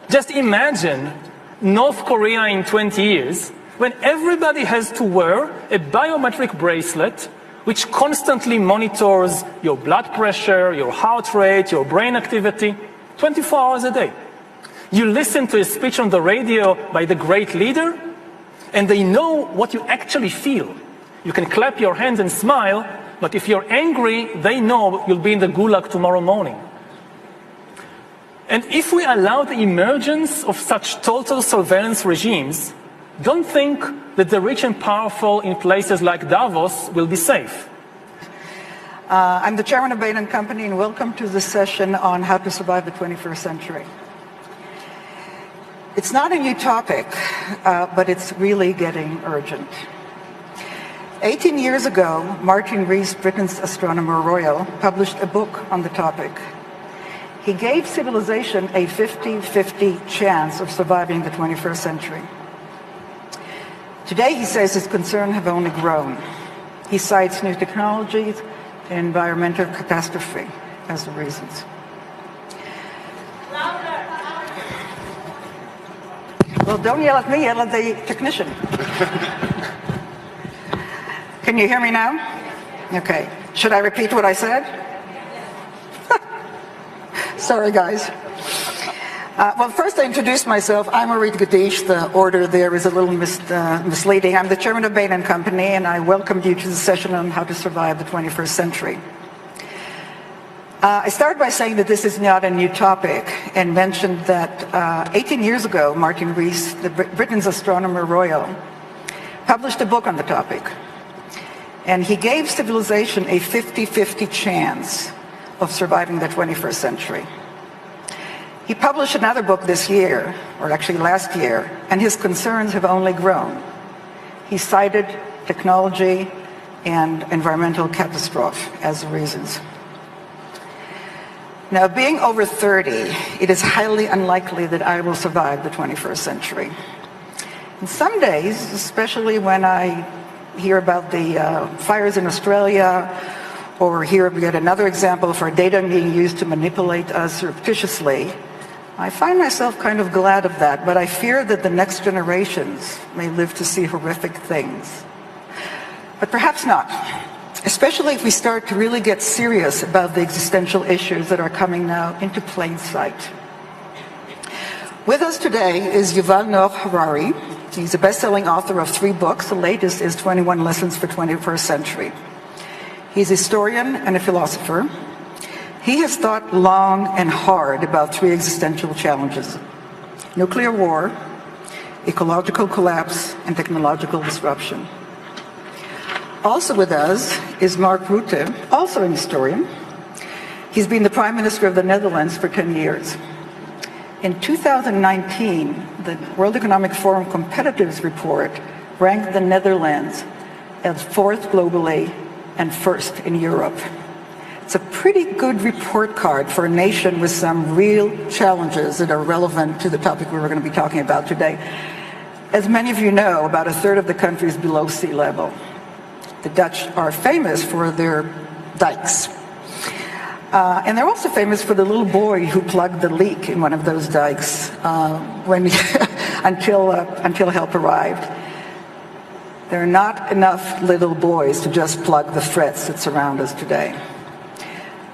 Just imagine North Korea in 20 years when everybody has to wear a biometric bracelet which constantly monitors your blood pressure, your heart rate, your brain activity, 24 hours a day. You listen to a speech on the radio by the great leader, and they know what you actually feel. You can clap your hands and smile, but if you're angry, they know you'll be in the gulag tomorrow morning. And if we allow the emergence of such total surveillance regimes, don't think that the rich and powerful in places like Davos will be safe. I'm the chairman of Bain & Company, and welcome to this session on how to survive the 21st century. It's not a new topic, but it's really getting urgent. 18 years ago, Martin Rees, Britain's astronomer royal, published a book on the topic. He gave civilization a 50-50 chance of surviving the 21st century. Today, he says his concerns have only grown. He cites new technologies and environmental catastrophe as the reasons. Well, don't yell at me, yell at the technician. Can you hear me now? Okay. Should I repeat what I said? Sorry, guys. Well, first I introduce myself. I'm Orit Gadish. The order there is a little misleading. I'm the chairman of Bain & Company, and I welcome you to the session on how to survive the 21st century. I start by saying that this is not a new topic, and mentioned that 18 years ago, Martin Rees, Britain's astronomer royal, published a book on the topic. And he gave civilization a 50-50 chance of surviving the 21st century. He published another book this year, or actually last year, and his concerns have only grown. He cited technology and environmental catastrophe as the reasons. Now, being over 30, it is highly unlikely that I will survive the 21st century. And some days, especially when I hear about the fires in Australia, or hear of yet another example for data being used to manipulate us surreptitiously, I find myself kind of glad of that, but I fear that the next generations may live to see horrific things. But perhaps not, especially if we start to really get serious about the existential issues that are coming now into plain sight. With us today is Yuval Noah Harari. He's a best-selling author of 3 books. The latest is 21 Lessons for the 21st Century. He's a historian and a philosopher. He has thought long and hard about 3 existential challenges: nuclear war, ecological collapse, and technological disruption. Also with us is Mark Rutte, also an historian. He's been the Prime Minister of the Netherlands for 10 years. In 2019, the World Economic Forum Competitiveness Report ranked the Netherlands as 4th globally and 1st in Europe. It's a pretty good report card for a nation with some real challenges that are relevant to the topic we were going to be talking about today. As many of you know, about 1/3 of the country is below sea level. The Dutch are famous for their dikes. And they're also famous for the little boy who plugged the leak in one of those dikes until help arrived. There are not enough little boys to just plug the threats that surround us today.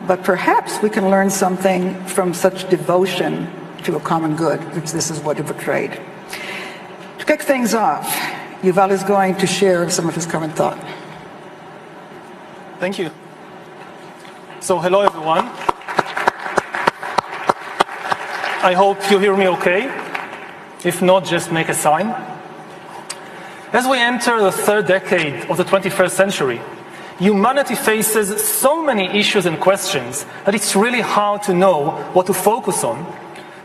But perhaps we can learn something from such devotion to a common good, which this is what he portrayed. To kick things off, Yuval is going to share some of his current thought. Thank you. So, hello everyone. I hope you hear me okay. If not, just make a sign. As we enter the 3rd decade of the 21st century, humanity faces so many issues and questions that it's really hard to know what to focus on.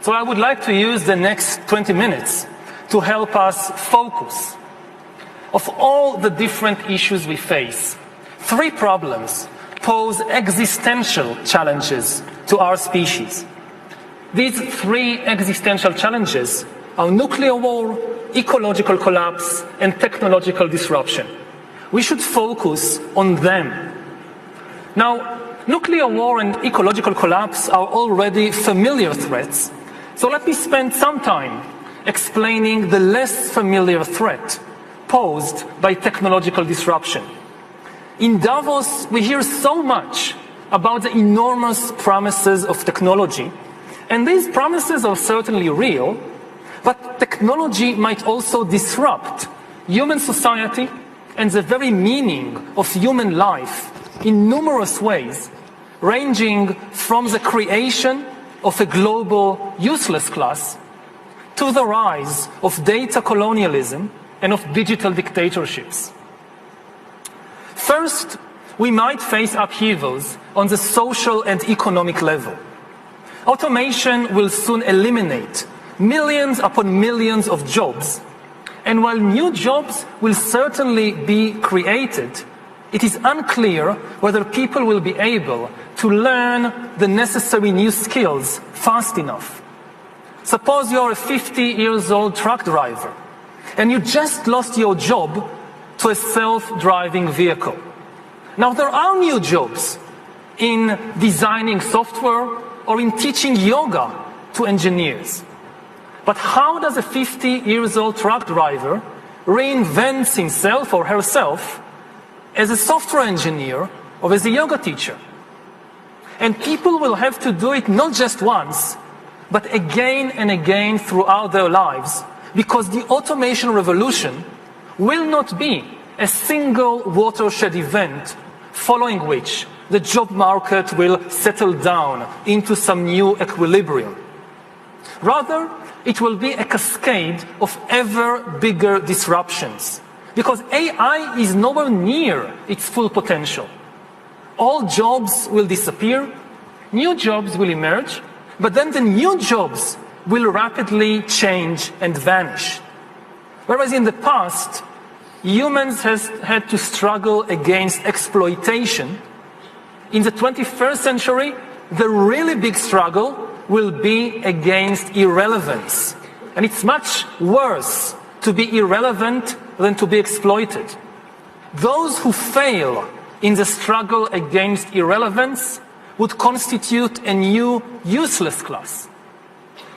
So I would like to use the next 20 minutes to help us focus. Of all the different issues we face, 3 problems pose existential challenges to our species. These 3 existential challenges are nuclear war, ecological collapse, and technological disruption. We should focus on them. Now, nuclear war and ecological collapse are already familiar threats, So let me spend some time explaining the less familiar threat posed by technological disruption. In Davos, we hear so much about the enormous promises of technology, and these promises are certainly real, but technology might also disrupt human society and the very meaning of human life in numerous ways, ranging from the creation of a global useless class to the rise of data colonialism and of digital dictatorships. First, we might face upheavals on the social and economic level. Automation will soon eliminate millions upon millions of jobs, and while new jobs will certainly be created, it is unclear whether people will be able to learn the necessary new skills fast enough. Suppose you're a 50-year-old truck driver, and you just lost your job to a self-driving vehicle. Now, there are new jobs in designing software or in teaching yoga to engineers. But how does a 50-year-old truck driver reinvent himself or herself as a software engineer or as a yoga teacher? And people will have to do it not just once, but again and again throughout their lives, because the automation revolution will not be a single watershed event following which the job market will settle down into some new equilibrium. Rather, it will be a cascade of ever bigger disruptions, because AI is nowhere near its full potential. All jobs will disappear, new jobs will emerge, but then the new jobs will rapidly change and vanish. Whereas in the past, humans has had to struggle against exploitation, in the 21st century, the really big struggle will be against irrelevance. And it's much worse to be irrelevant than to be exploited. Those who fail in the struggle against irrelevance would constitute a new useless class.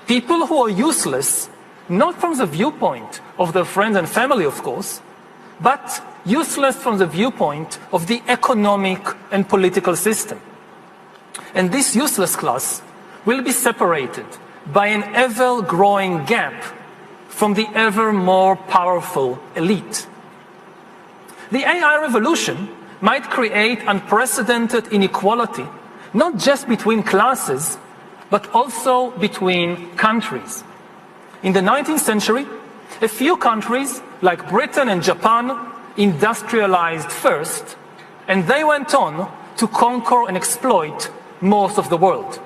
People who are useless, not from the viewpoint of their friends and family, of course, but useless from the viewpoint of the economic and political system. And this useless class will be separated by an ever-growing gap from the ever more powerful elite. The AI revolution might create unprecedented inequality, not just between classes, but also between countries. In the 19th century, a few countries, like Britain and Japan, industrialized first, and they went on to conquer and exploit most of the world.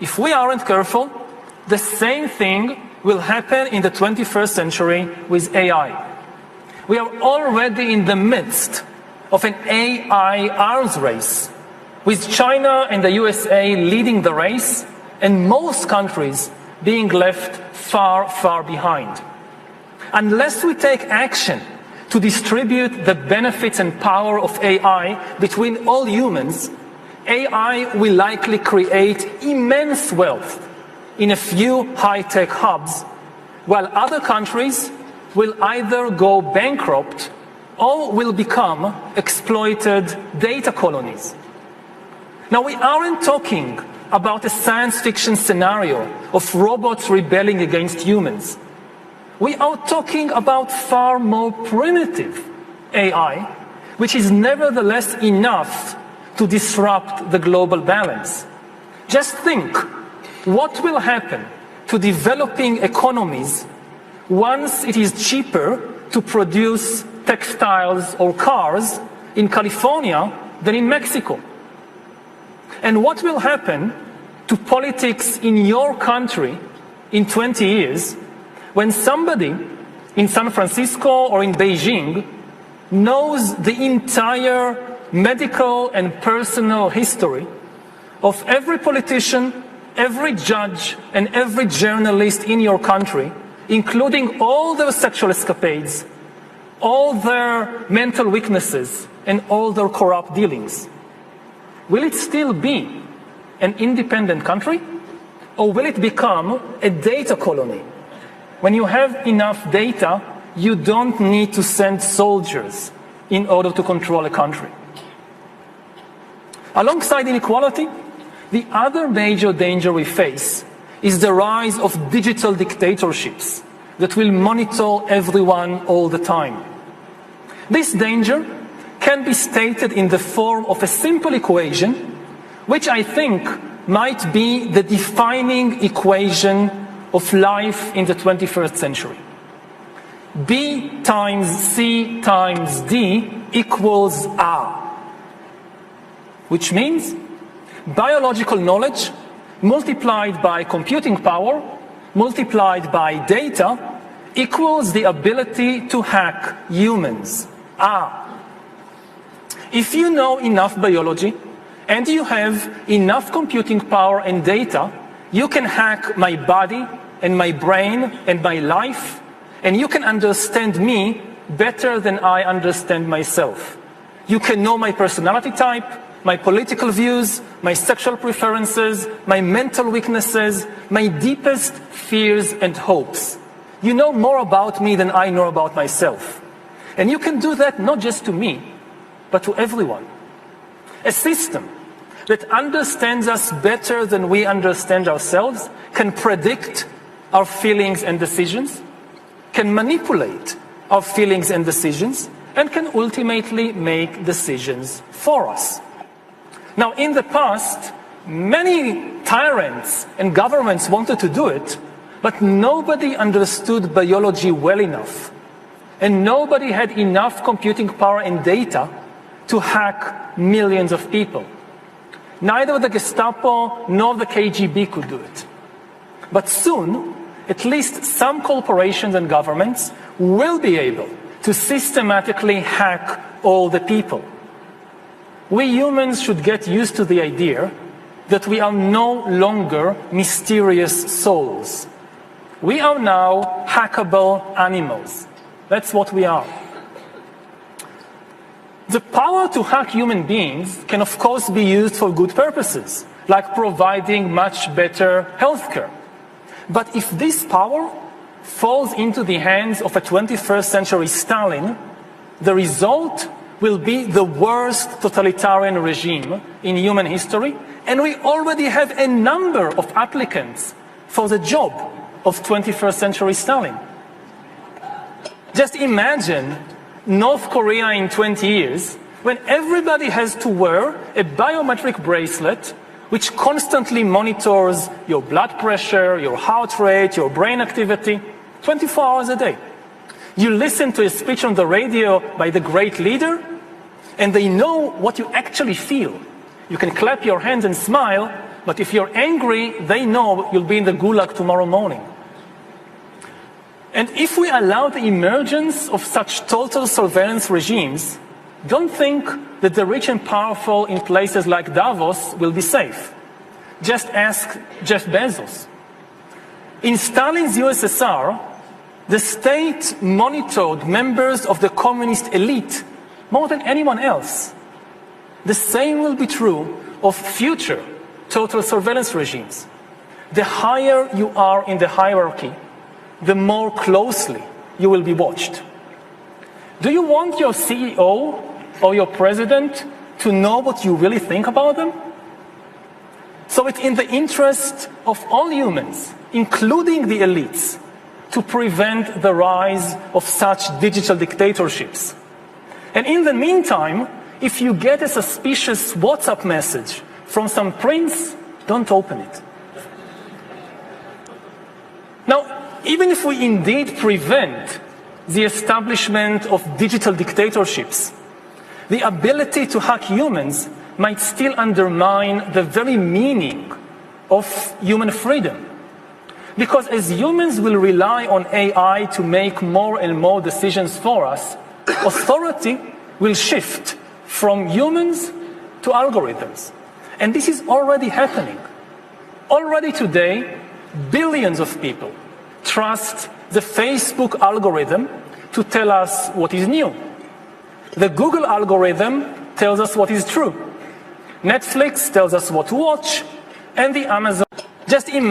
If we aren't careful, the same thing will happen in the 21st century with AI. We are already in the midst of an AI arms race, with China and the USA leading the race, and most countries being left far, far behind. Unless we take action to distribute the benefits and power of AI between all humans, AI will likely create immense wealth in a few high-tech hubs, while other countries will either go bankrupt or will become exploited data colonies. Now, we aren't talking about a science fiction scenario of robots rebelling against humans. We are talking about far more primitive AI, which is nevertheless enough to disrupt the global balance. Just think, what will happen to developing economies once it is cheaper to produce textiles or cars in California than in Mexico? And what will happen to politics in your country in 20 years when somebody in San Francisco or in Beijing knows the entire medical and personal history of every politician, every judge, and every journalist in your country, including all their sexual escapades, all their mental weaknesses, and all their corrupt dealings? Will it still be an independent country? Or will it become a data colony? When you have enough data, you don't need to send soldiers in order to control a country. Alongside inequality, the other major danger we face is the rise of digital dictatorships that will monitor everyone all the time. This danger can be stated in the form of a simple equation, which I think might be the defining equation of life in the 21st century. B times C times D equals R, which means biological knowledge multiplied by computing power multiplied by data equals the ability to hack humans, R. If you know enough biology and you have enough computing power and data, you can hack my body and my brain and my life, and you can understand me better than I understand myself. You can know my personality type, my political views, my sexual preferences, my mental weaknesses, my deepest fears and hopes. You know more about me than I know about myself. And you can do that not just to me, but to everyone. A system that understands us better than we understand ourselves can predict our feelings and decisions, can manipulate our feelings and decisions, and can ultimately make decisions for us. Now, in the past, many tyrants and governments wanted to do it, but nobody understood biology well enough, and nobody had enough computing power and data to hack millions of people. Neither the Gestapo nor the KGB could do it. But soon, at least some corporations and governments will be able to systematically hack all the people. We humans should get used to the idea that we are no longer mysterious souls. We are now hackable animals. That's what we are. The power to hack human beings can of course be used for good purposes, like providing much better healthcare. But if this power falls into the hands of a 21st century Stalin, the result will be the worst totalitarian regime in human history, and we already have a number of applicants for the job of 21st century Stalin. Just imagine North Korea in 20 years, when everybody has to wear a biometric bracelet which constantly monitors your blood pressure, your heart rate, your brain activity, 24 hours a day. You listen to a speech on the radio by the great leader, and they know what you actually feel. You can clap your hands and smile, but if you're angry, they know you'll be in the gulag tomorrow morning. And if we allow the emergence of such total surveillance regimes, don't think that the rich and powerful in places like Davos will be safe. Just ask Jeff Bezos. In Stalin's USSR, the state monitored members of the communist elite more than anyone else. The same will be true of future total surveillance regimes. The higher you are in the hierarchy, the more closely you will be watched. Do you want your CEO or your president to know what you really think about them? So it's in the interest of all humans, including the elites, to prevent the rise of such digital dictatorships. And in the meantime, if you get a suspicious WhatsApp message from some prince, don't open it. Now, even if we indeed prevent the establishment of digital dictatorships, the ability to hack humans might still undermine the very meaning of human freedom. Because as humans will rely on AI to make more and more decisions for us, authority will shift from humans to algorithms. And this is already happening. Already today, billions of people trust the Facebook algorithm to tell us what is new. The Google algorithm tells us what is true. Netflix tells us what to watch, and the Amazon. Just imagine